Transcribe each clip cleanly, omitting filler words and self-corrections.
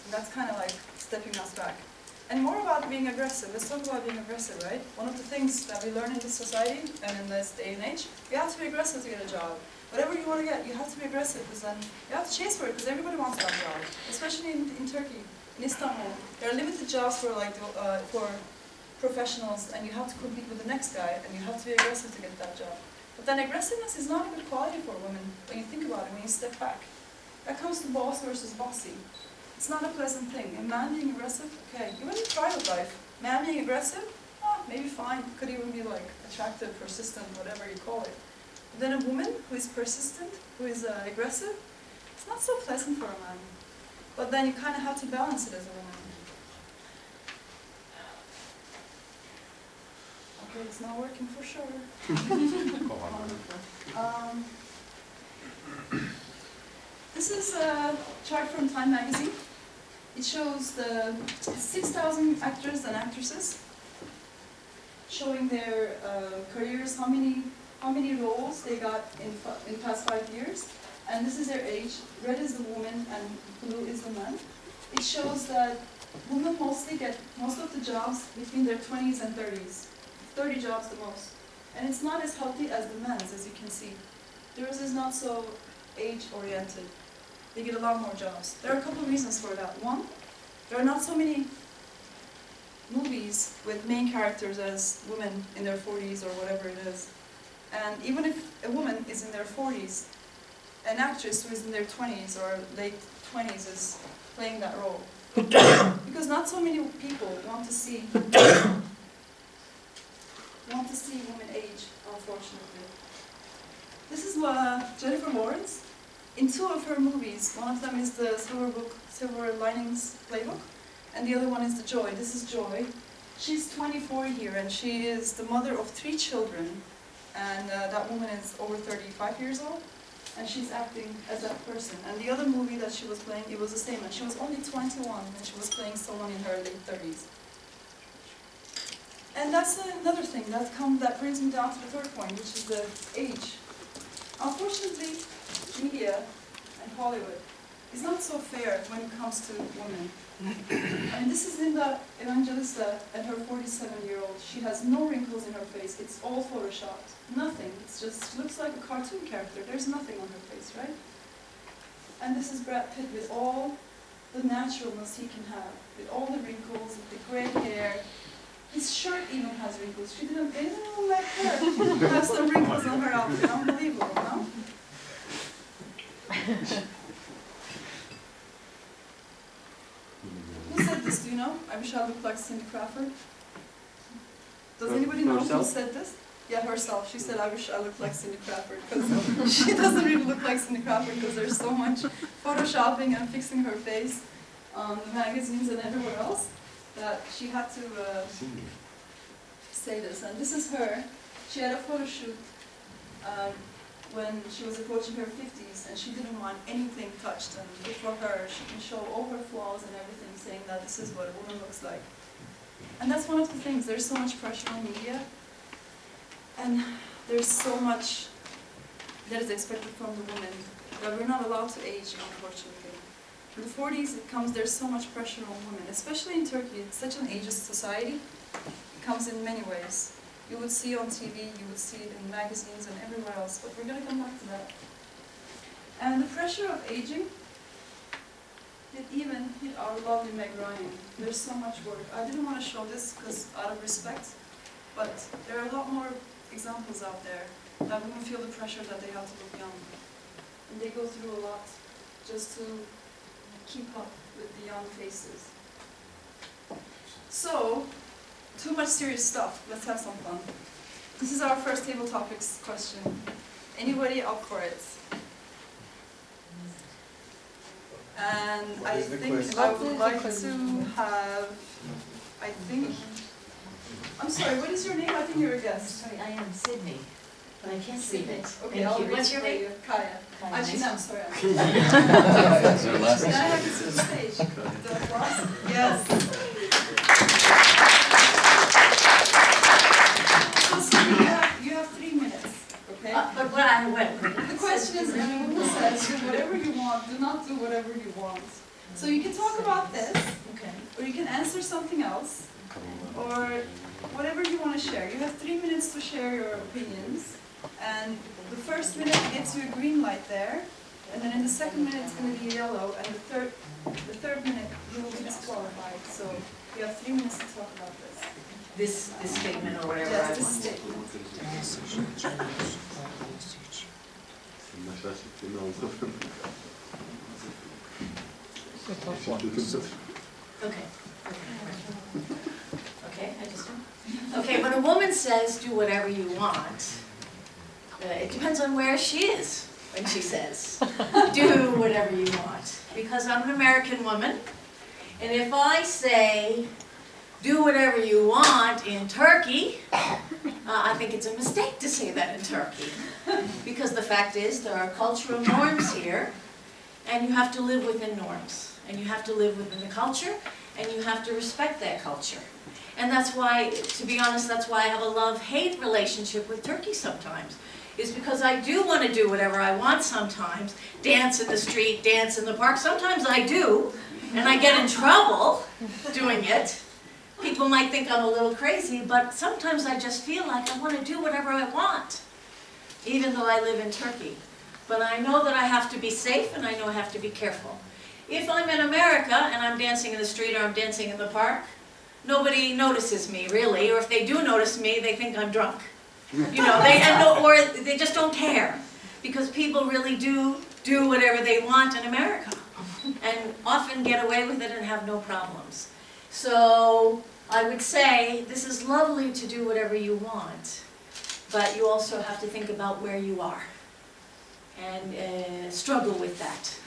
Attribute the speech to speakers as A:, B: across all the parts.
A: And that's kind of like stepping us back. And more about being aggressive. Let's talk about being aggressive, right? One of the things that we learn in this society and in this day and age, you have to be aggressive to get a job. Whatever you want to get, you have to be aggressive, because then you have to chase for it, because everybody wants that job. Especially in Turkey, in Istanbul, there are limited jobs for for professionals, and you have to compete with the next guy, and you have to be aggressive to get that job. But then aggressiveness is not a good quality for women when you think about it, when you step back. That comes to boss versus bossy. It's not a pleasant thing. A man being aggressive, okay, even in private life, man being aggressive, maybe fine. Could even be like attractive, persistent, whatever you call it. But then a woman who is persistent, who is aggressive, it's not so pleasant for a man. But then you kind of have to balance it as a woman. Okay, it's not working for sure. This is a chart from Time magazine. It shows the 6,000 actors and actresses showing their careers, how many roles they got in the past 5 years. And this is their age. Red is the woman and blue is the man. It shows that women mostly get most of the jobs between their 20s and 30s. 30 jobs the most. And it's not as healthy as the men's, as you can see. Theirs is not so age-oriented. They get a lot more jobs. There are a couple of reasons for that. One, there are not so many movies with main characters as women in their 40s or whatever it is. And even if a woman is in their 40s, an actress who is in their 20s or late 20s is playing that role. Because not so many people want to see women age, unfortunately. This is Jennifer Lawrence. In 2 of her movies, one of them is the Silver Linings Playbook, and the other one is The Joy. This is Joy. She's 24 here, and she is the mother of 3 children, and that woman is over 35 years old, and she's acting as that person. And the other movie that she was playing, it was the same, and she was only 21, and she was playing someone in her late 30s. And that's another thing, that brings me down to the third point, which is the age. Unfortunately, media and Hollywood is not so fair when it comes to women. I mean, this is Linda Evangelista and her 47-year-old. She has no wrinkles in her face. It's all photoshopped. Nothing. It's just, she looks like a cartoon character. There's nothing on her face, right? And this is Brad Pitt with all the naturalness he can have, with all the wrinkles, with the gray hair. His shirt even has wrinkles. They didn't let her have some wrinkles on her outfit. Unbelievable, no? Who said this, do you know? I wish I looked like Cindy Crawford. Does anybody know who said this? Yeah, herself. She said, I wish I looked like Cindy Crawford, because she doesn't really look like Cindy Crawford, because there's so much photoshopping and fixing her face on the magazines and everywhere else, that she had to say this. And this is her. She had a photo shoot when she was approaching her 50s, and she didn't want anything touched. And for her, she can show all her flaws and everything, saying that this is what a woman looks like. And that's one of the things. There's so much pressure on media, and there's so much that is expected from the woman that we're not allowed to age, unfortunately. In the 40s, there's so much pressure on women, especially in Turkey. It's such an ageist society. It comes in many ways. You would see it on TV, you would see it in magazines and everywhere else, but we're going to come back to that. And the pressure of aging, it even hit our lovely Meg Ryan. There's so much work. I didn't want to show this because out of respect, but there are a lot more examples out there that women feel the pressure that they have to look young. And they go through a lot just to keep up with the young faces. So, too much serious stuff. Let's have some fun. This is our first table topics question. Anybody up for it? And I think I would like to have, I'm sorry, what is your name? I think you're a guest.
B: Sorry, I am Sydney, but I can't see it.
A: Okay, I'll read
B: What's your name?
A: Kaya. Actually, no, I'm sorry.
C: That's our last
A: Can I have you to the stage? The applause? Yes. So you have 3 minutes, okay?
B: But what I went.
A: The question is, everyone says, do whatever you want, do not do whatever you want. So you can talk talk about this,
B: Okay.
A: or you can answer something else, or whatever you want to share. You have 3 minutes to share your opinions, and the first minute gets you a green light there, and then in the second minute it's going to be yellow, and the third minute you will be disqualified. So you have 3 minutes to talk about this.
B: This statement or whatever I
A: Yes,
B: want.
A: this statement.
B: Okay. Okay, okay, when a woman says do whatever you want, it depends on where she is when she says do whatever you want. Because I'm an American woman, and if I say do whatever you want in Turkey, I think it's a mistake to say that in Turkey. Because the fact is there are cultural norms here, and you have to live within norms. And you have to live within the culture, and you have to respect that culture. And that's why, to be honest, that's why I have a love-hate relationship with Turkey sometimes. Is because I do want to do whatever I want sometimes. Dance in the street, dance in the park. Sometimes I do, and I get in trouble doing it. People might think I'm a little crazy, but sometimes I just feel like I want to do whatever I want, even though I live in Turkey. But I know that I have to be safe, and I know I have to be careful. If I'm in America and I'm dancing in the street or I'm dancing in the park, nobody notices me really, or if they do notice me, they think I'm drunk. You know, or they just don't care, because people really do whatever they want in America, and often get away with it and have no problems. So I would say this is lovely to do whatever you want, but you also have to think about where you are and struggle with that.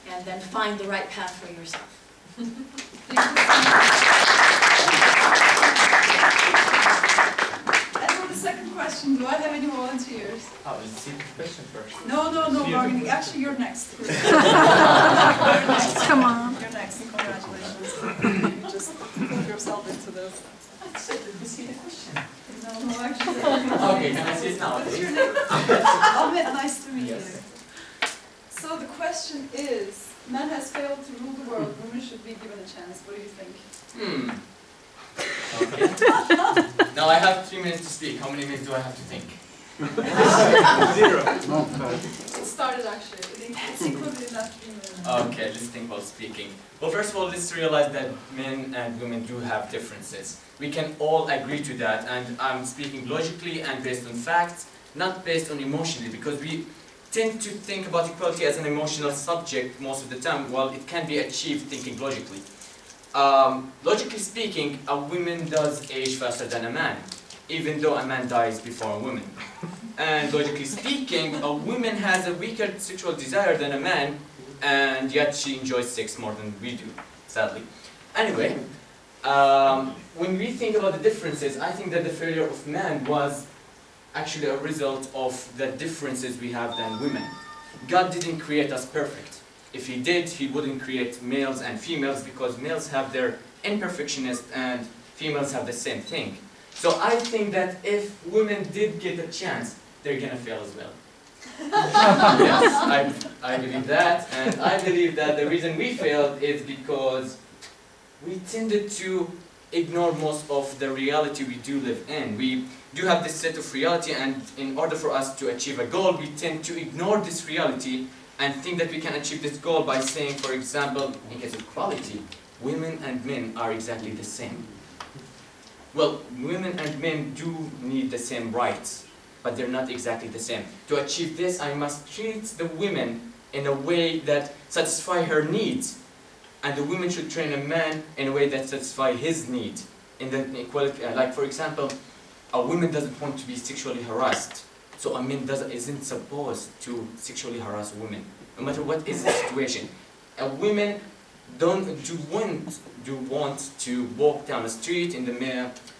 B: And then find the right path for yourself.
A: And for the second question, do I have any volunteers?
D: Oh, let's see the question first.
A: No, Bargaining. Actually, you're next. You're next.
E: Come on.
A: You're next. Congratulations. You just put yourself into this.
B: Let me see the question.
A: No, actually.
D: Okay, can I see it now?
A: What's your name? Ahmed, nice to meet
D: Yes.
A: you. So the question is, man has failed to rule the world, women should be given a chance. What do you think?
D: Okay. Now I have 3 minutes to speak. How many minutes do I have to think?
C: 0.
A: It started actually. It's included in that 3 minutes.
D: Okay, let's think while speaking. Well, first of all, let's realize that men and women do have differences. We can all agree to that, and I'm speaking logically and based on facts, not based on emotionally, because we tend to think about equality as an emotional subject most of the time. Well, it can be achieved thinking logically. Logically speaking, a woman does age faster than a man, even though a man dies before a woman. And logically speaking, a woman has a weaker sexual desire than a man, and yet she enjoys sex more than we do, sadly. Anyway, when we think about the differences, I think that the failure of man was actually a result of the differences we have than women. God didn't create us perfect. If He did, He wouldn't create males and females, because males have their imperfections and females have the same thing. So I think that if women did get a chance, they're gonna fail as well. Yes, I believe that, and I believe that the reason we failed is because we tended to ignore most of the reality we do live in. We do have this set of reality, and in order for us to achieve a goal, we tend to ignore this reality and think that we can achieve this goal by saying, for example, in case of equality, women and men are exactly the same. Well, women and men do need the same rights, but they're not exactly the same. To achieve this, I must treat the women in a way that satisfies her needs, and the women should train a man in a way that satisfies his need. In the equality, like for example, a woman doesn't want to be sexually harassed, so a man isn't supposed to sexually harass a woman, no matter what is the situation. A woman don't want to walk down the street in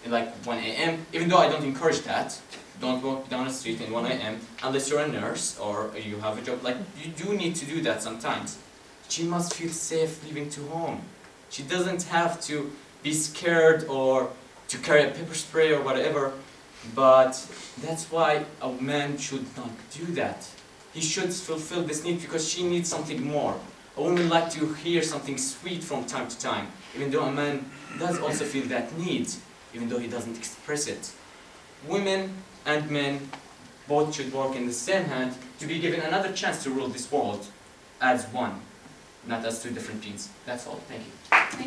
D: like 1 a.m. Even though I don't encourage that. Don't walk down the street in 1 a.m. unless you're a nurse or you have a job. Like, you do need to do that sometimes. She must feel safe leaving to home. She doesn't have to be scared or to carry a pepper spray or whatever. But that's why a man should not do that. He should fulfill this need because she needs something more. A woman likes to hear something sweet from time to time, even though a man does also feel that need, even though he doesn't express it. Women and men both should work in the same hand to be given another chance to rule this world as one, not as two different beings. That's all. Thank you.
A: Thank you.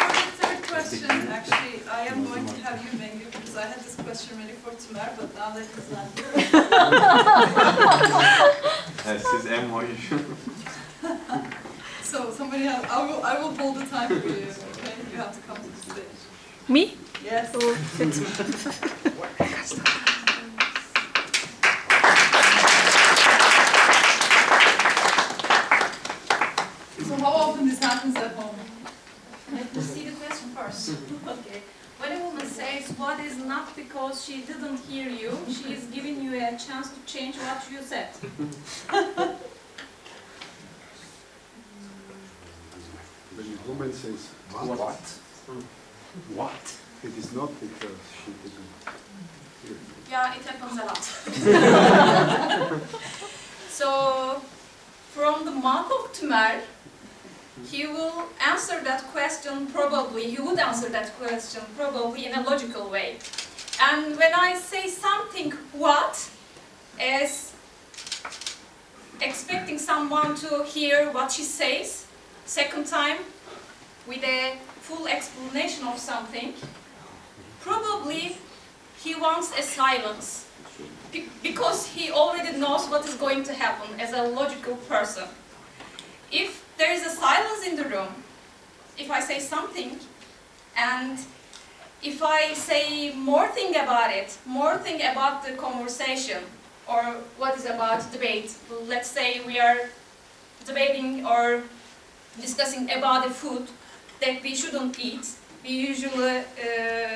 A: For the third question, actually, I am going to have you, Bengi, because I had this question ready for Tümer, but now that he's not here.
C: Siz en muayyer.
A: So somebody else, I will hold the time for you, okay? You have to come to the stage.
E: Me?
A: Yes. So how often this happens at home?
B: Let me see the question first. Okay. When a woman says what is not because she didn't hear you, she is giving you a chance to change what you said.
F: When a woman says, what? What? It is not because she didn't hear you.
B: Yeah, it happens a lot. So, from the mouth of Tümer, he will answer that question probably, he would answer that question probably in a logical way. And when I say something what, as expecting someone to hear what she says, second time, with a full explanation of something, probably he wants a silence, because he already knows what is going to happen as a logical person. If there is a silence in the room, if I say something, and if I say more thing about it, more thing about the conversation, or what is about debate, let's say we are debating or discussing about the food that we shouldn't eat. We usually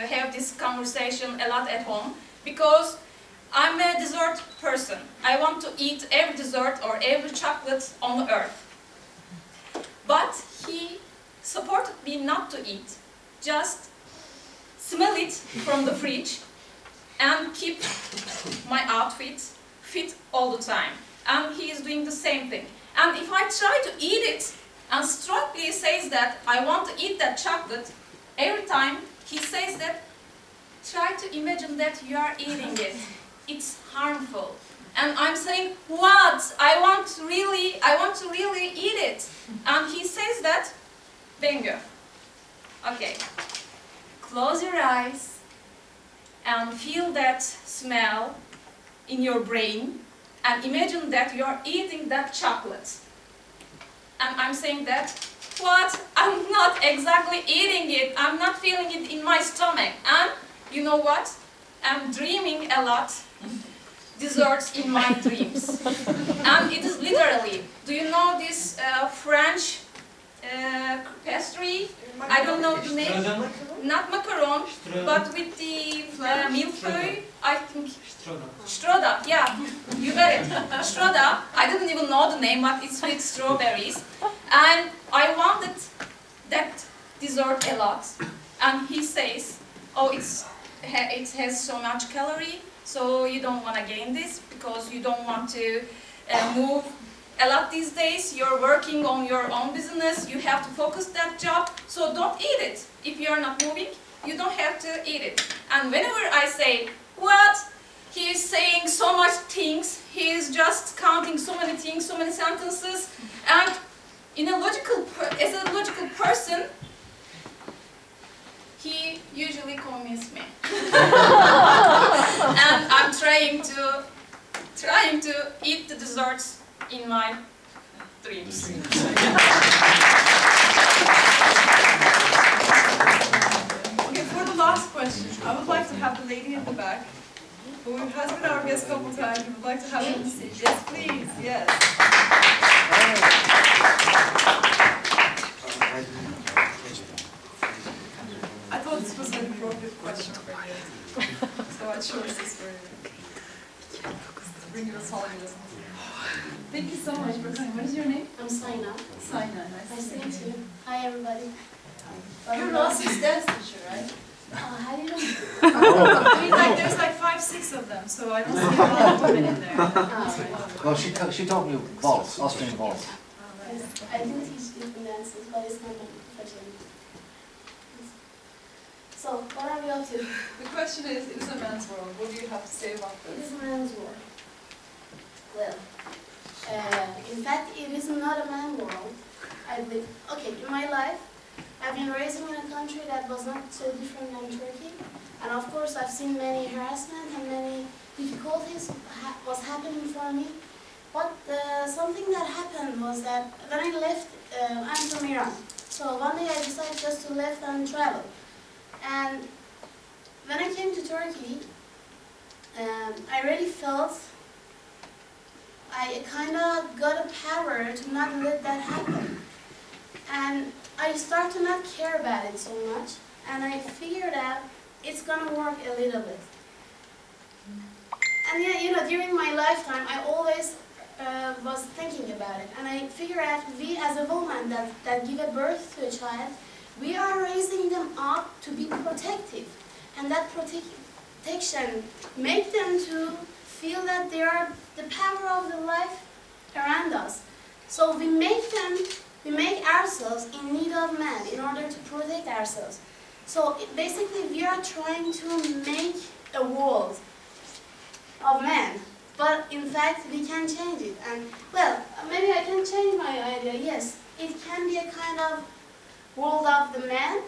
B: have this conversation a lot at home, because I'm a dessert person. I want to eat every dessert or every chocolate on the earth. But he supported me not to eat. Just smell it from the fridge and keep my outfit fit all the time. And he is doing the same thing. And if I try to eat it and strongly says that I want to eat that chocolate, every time he says that, try to imagine that you are eating it. It's harmful. And I'm saying, what? I want to really eat it. And he says that, bingo. Okay. Close your eyes and feel that smell in your brain and imagine that you are eating that chocolate. And I'm saying that, what? I'm not exactly eating it. I'm not feeling it in my stomach. And you know what? I'm dreaming a lot desserts in my dreams. And it is literally, do you know this French pastry? I don't know the name. Not macaron, but with the millefeuille, I think. Stroda, yeah, you got it. Stroda, I didn't even know the name, but it's with strawberries. And I wanted that dessert a lot. And he says, oh, it has so much calorie, so you don't want to gain this because you don't want to move a lot these days. You're working on your own business, you have to focus that job, so don't eat it. If you're not moving, you don't have to eat it. And whenever I say, what? He is saying so much things, he is just counting so many things, so many sentences, and as a logical person, he usually convinces me. And I'm trying to eat the desserts in my dreams.
A: Okay, for the last question, I would like to have the lady in the back, who has been our guest a couple times. We would like to have her on the stage. Yes, please. Yes. I thought this was an appropriate question for you, so I chose this for you. Bring you a solid listen. Thank you so much for coming. What is your name?
G: I'm Saina.
A: Saina. Nice
G: Nice
A: to
G: to
A: meet
G: meet you. Hi, everybody.
A: You're Rossi's dance teacher, right?
E: How do you know?
A: I mean, like, there's like 5, 6 of them, so I don't see a lot of women in there.
G: Well, she taught me waltz, Austrian waltz.
E: I do teach different dances, but it's not my profession. So, what are we up to?
A: The question is, it is a man's world. What do you have to say about
E: It
A: this?
E: is a man's world. Well, in fact, it is not a man's world. I believe, okay, in my life, I've been raised in a country that was not so different than Turkey. And of course, I've seen many harassment and many difficulties was happening for me. But something that happened was that when I left, I'm from Iran. So one day I decided just to leave and travel. And when I came to Turkey, I really felt I kind of got a power to not let that happen. And I started to not care about it so much, and I figured out it's gonna work a little bit. And yeah, you know, during my lifetime, I always was thinking about it, and I figured out we as a woman that give a birth to a child, we are raising them up to be protective, and that protection make them to feel that they are the power of the life around us. So we make ourselves in need of man in order to protect ourselves. So basically we are trying to make a world of man, but in fact we can change it. And well, maybe I can change my idea. Yes, it can be a kind of world of the man,